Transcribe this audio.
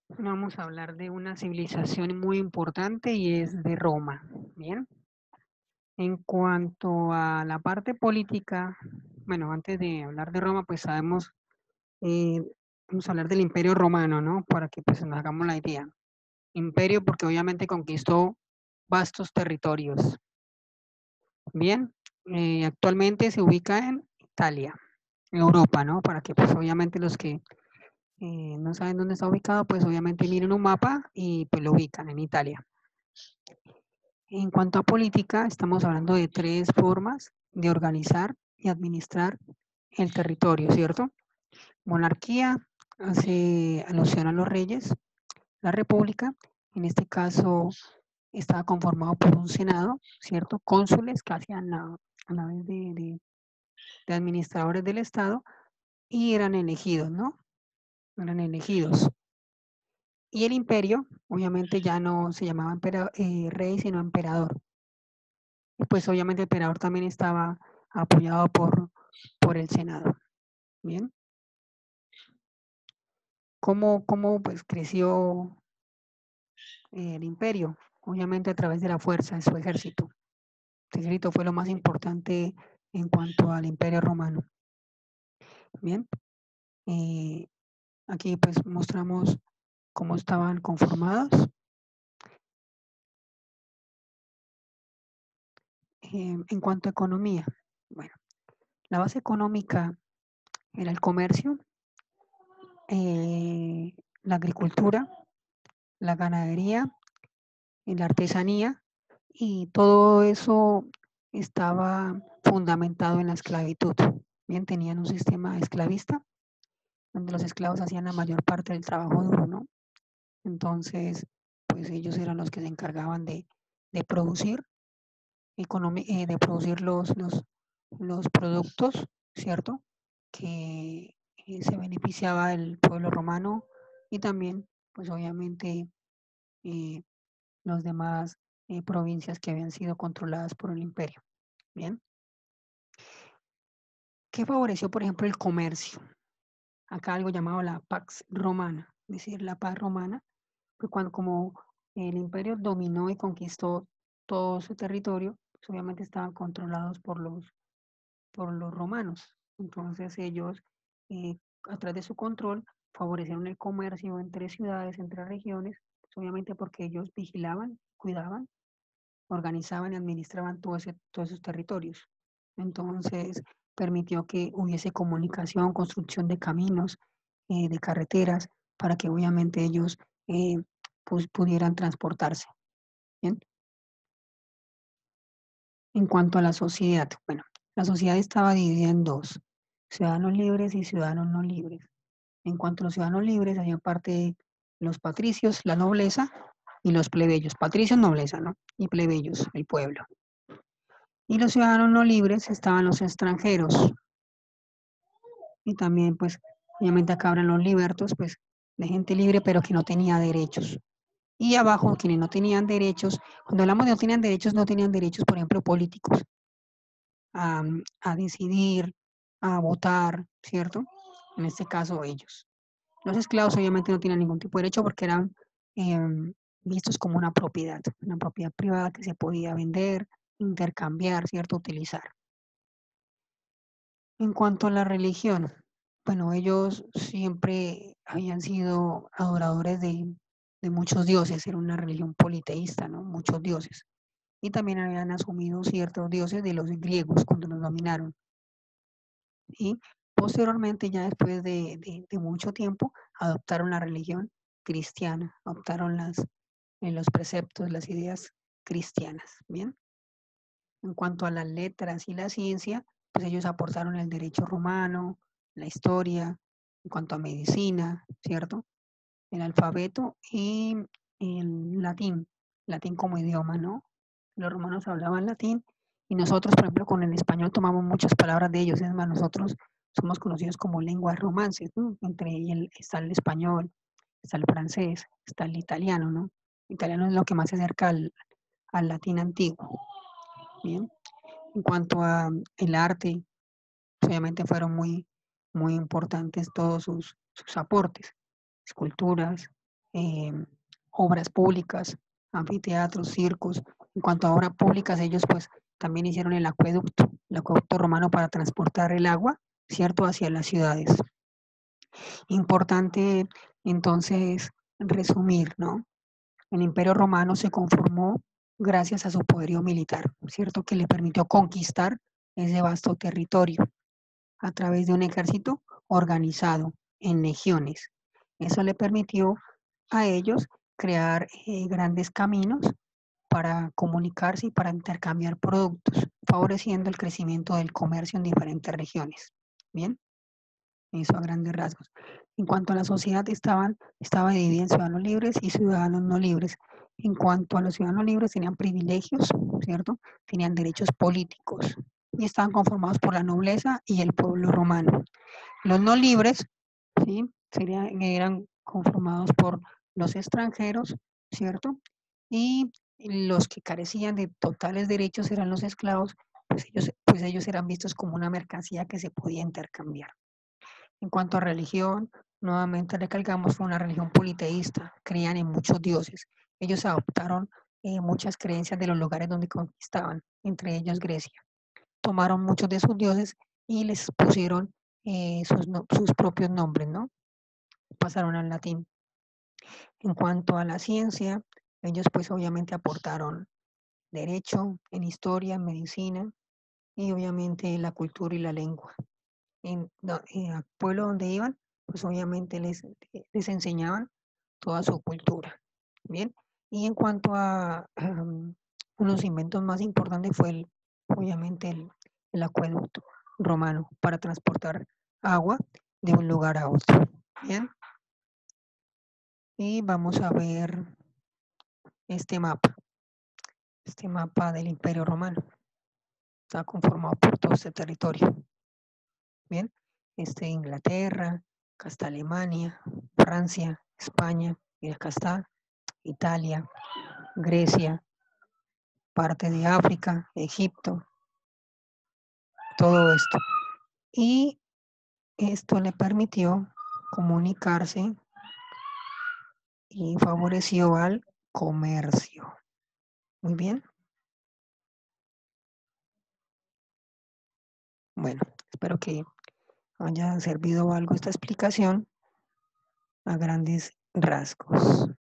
Vamos a hablar de una civilización muy importante y es de Roma. Bien, en cuanto a la parte política, bueno, antes de hablar de Roma, pues sabemos, eh, vamos a hablar del Imperio Romano, ¿no? Para que pues nos hagamos la idea. Imperio porque obviamente conquistó vastos territorios. Bien, actualmente se ubica en Italia, Europa, ¿no? Para que pues obviamente los que no saben dónde está ubicado, pues obviamente miren un mapa y pues lo ubican en Italia. En cuanto a política, estamos hablando de tres formas de organizar y administrar el territorio, ¿cierto? Monarquía, hace alusión a los reyes. La república, en este caso, estaba conformado por un senado, ¿cierto? Cónsules que hacían a la vez de administradores del Estado y eran elegidos, ¿no? Eran elegidos. Y el imperio, obviamente, ya no se llamaba rey, sino emperador. Y pues obviamente el emperador también estaba apoyado por el Senado. Bien, ¿cómo pues creció el imperio? Obviamente a través de la fuerza de su ejército. El ejército fue lo más importante en cuanto al imperio romano. Bien, eh, aquí pues mostramos cómo estaban conformados. En cuanto a economía, bueno, la base económica era el comercio, eh, la agricultura, la ganadería y la artesanía, y todo eso estaba fundamentado en la esclavitud. Bien, tenían un sistema esclavista donde los esclavos hacían la mayor parte del trabajo duro, ¿no? Entonces, pues ellos eran los que se encargaban de producir, de producir los productos, ¿cierto? Que se beneficiaba el pueblo romano y también, pues obviamente, eh, los demás provincias que habían sido controladas por el imperio. Bien, ¿qué favoreció, por ejemplo, el comercio? Acá algo llamado la Pax Romana, es decir, la paz romana, fue cuando como el imperio dominó y conquistó todo su territorio, pues obviamente estaban controlados por los romanos. Entonces ellos, eh, a través de su control, favorecieron el comercio entre ciudades, entre regiones, pues obviamente porque ellos vigilaban, cuidaban, organizaban y administraban todos esos territorios. Entonces, permitió que hubiese comunicación, construcción de caminos, de carreteras, para que obviamente ellos eh, pues, pudieran transportarse. ¿Bien? En cuanto a la sociedad, bueno, la sociedad estaba dividida en dos, ciudadanos libres y ciudadanos no libres. En cuanto a los ciudadanos libres, había parte los patricios, la nobleza, y los plebeyos. Patricios, nobleza, ¿no? Y plebeyos, el pueblo. Y los ciudadanos no libres estaban los extranjeros. Y también, pues, obviamente acá hablan los libertos, pues, de gente libre, pero que no tenía derechos. Y abajo, quienes no tenían derechos, cuando hablamos de no tenían derechos, no tenían derechos, por ejemplo, políticos, a decidir, a votar, ¿cierto? En este caso, ellos. Los esclavos obviamente no tenían ningún tipo de derecho porque eran vistos como una propiedad privada que se podía vender, intercambiar, ¿cierto? Utilizar. En cuanto a la religión, bueno, ellos siempre habían sido adoradores de muchos dioses, era una religión politeísta, ¿no? Muchos dioses. Y también habían asumido ciertos dioses de los griegos cuando los dominaron. Y posteriormente, ya después de mucho tiempo, adoptaron la religión cristiana, adoptaron los preceptos, las ideas cristianas. Bien, en cuanto a las letras y la ciencia, pues ellos aportaron el derecho romano, la historia, en cuanto a medicina, ¿cierto? El alfabeto y el latín como idioma, ¿no? Los romanos hablaban latín y nosotros, por ejemplo, con el español tomamos muchas palabras de ellos, es más, nosotros somos conocidos como lenguas romances, ¿no? Entre ellos está el español, está el francés, está el italiano, ¿no? El italiano es lo que más se acerca al latín antiguo, ¿bien? En cuanto a el arte, obviamente fueron muy, muy importantes todos sus aportes, esculturas, eh, obras públicas, anfiteatros, circos. En cuanto a obras públicas, ellos pues también hicieron el acueducto romano para transportar el agua, ¿cierto?, hacia las ciudades. Importante entonces resumir, ¿no? El Imperio Romano se conformó gracias a su poderío militar, ¿cierto?, que le permitió conquistar ese vasto territorio a través de un ejército organizado en legiones. Eso le permitió a ellos crear grandes caminos para comunicarse y para intercambiar productos, favoreciendo el crecimiento del comercio en diferentes regiones. Bien, eso a grandes rasgos. En cuanto a la sociedad, estaba dividida en ciudadanos libres y ciudadanos no libres. En cuanto a los ciudadanos libres, tenían privilegios, ¿cierto? Tenían derechos políticos y estaban conformados por la nobleza y el pueblo romano. Los no libres, ¿sí?, eran conformados por los extranjeros, ¿cierto? Y los que carecían de totales derechos eran los esclavos, pues ellos eran vistos como una mercancía que se podía intercambiar. En cuanto a religión, nuevamente recalcamos, fue una religión politeísta, creían en muchos dioses. Ellos adoptaron muchas creencias de los lugares donde conquistaban, entre ellos Grecia. Tomaron muchos de sus dioses y les pusieron sus propios nombres, ¿no? Pasaron al latín. En cuanto a la ciencia, ellos pues obviamente aportaron derecho, en historia, en medicina y obviamente la cultura y la lengua. Al pueblo donde iban, pues obviamente les enseñaban toda su cultura. Bien, y en cuanto a unos inventos más importantes fue obviamente el acueducto romano para transportar agua de un lugar a otro. Bien, y vamos a ver este mapa del Imperio Romano. Está conformado por todo este territorio. Bien, Inglaterra, acá está Alemania, Francia, España, y acá está Italia, Grecia, parte de África, Egipto, todo esto. Y esto le permitió comunicarse y favoreció al comercio. Muy bien. Bueno, espero que haya servido algo esta explicación a grandes rasgos.